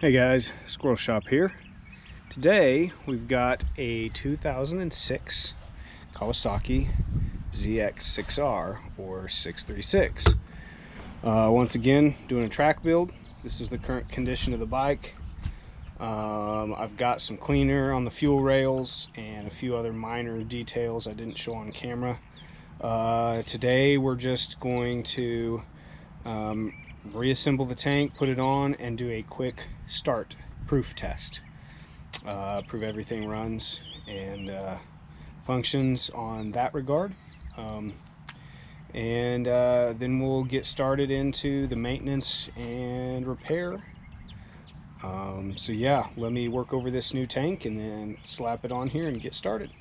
Hey guys, Squirrel Shop here. Today we've got a 2006 Kawasaki ZX6R or 636. Once again, doing a track build. This is the current condition of the bike. I've got some cleaner on the fuel rails and a few other minor details I didn't show on camera. Today we're just going to reassemble the tank, put it on, and do a quick start proof test. Prove everything runs and functions on that regard. Then we'll get started into the maintenance and repair. So yeah, let me work over this new tank and then slap it on here and get started.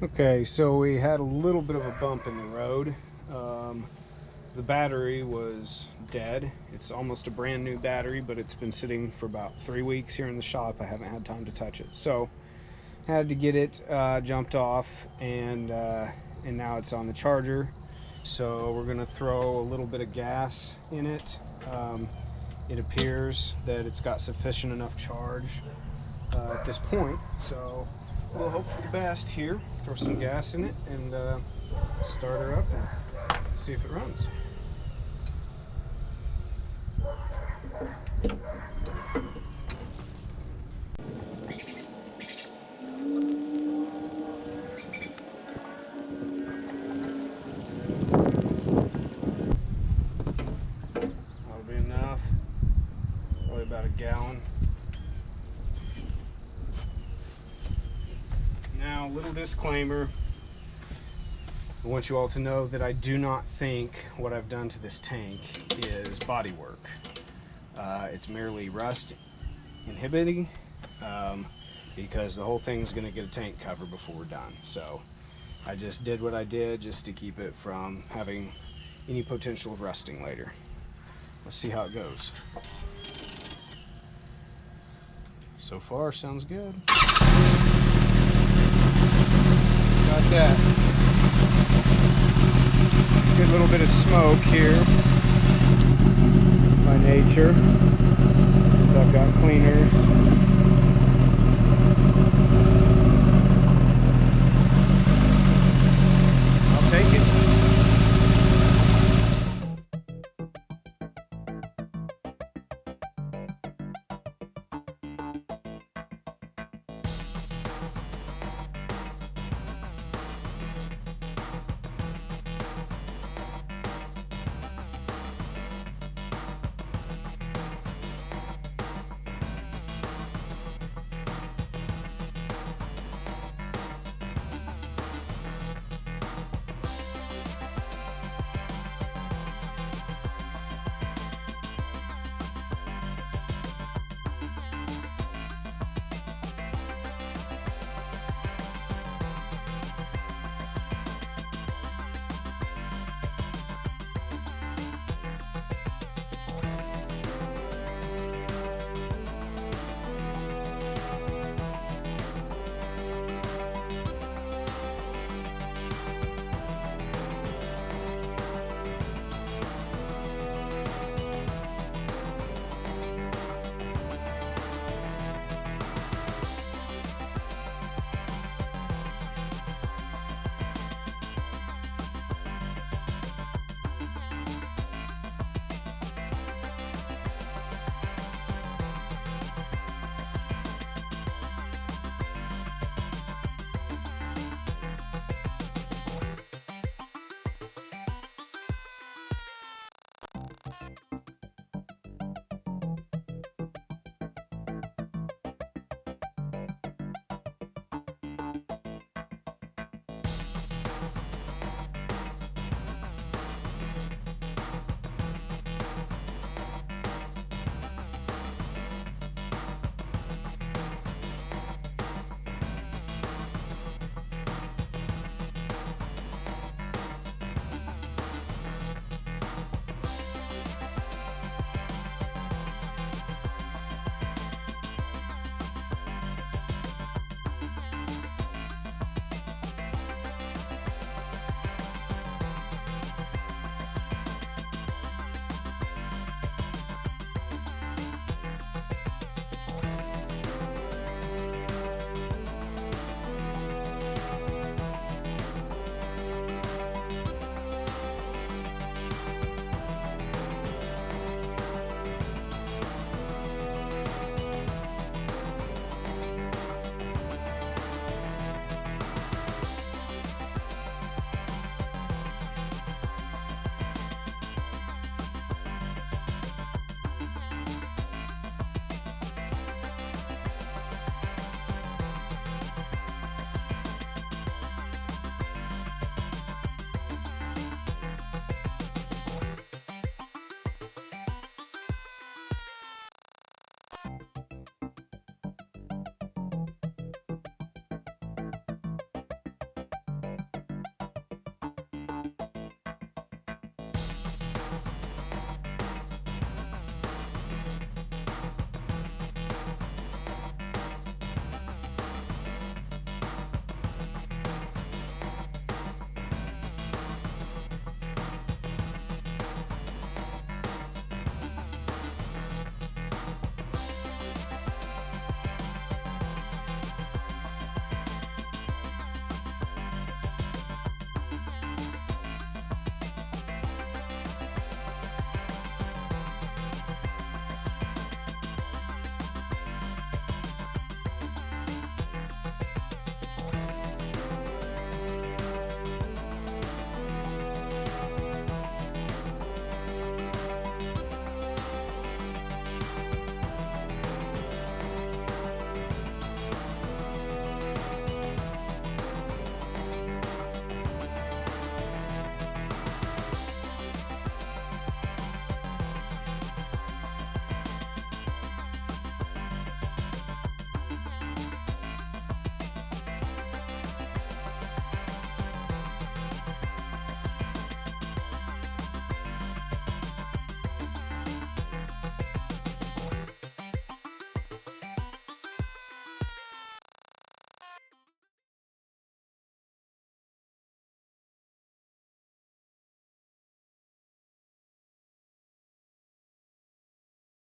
Okay, so we had a little bit of a bump in the road. The battery was dead. It's almost a brand new battery, but it's been sitting for about 3 weeks here in the shop. I haven't had time to touch it. So had to get it jumped off, and now it's on the charger. So we're gonna throw a little bit of gas in it. It appears that it's got sufficient enough charge at this point. So we'll hope for the best here. Throw some gas in it and start her up and see if it runs. That'll be enough. Probably about a gallon. Now, little disclaimer. I want you all to know that I do not think what I've done to this tank is body work. It's merely rust inhibiting, because the whole thing's going to get a tank cover before we're done. So I just did what I did just to keep it from having any potential of rusting later. Let's see how it goes. So far, sounds good. Got that. Good little bit of smoke here by nature, since I've got cleaners. I'll take it.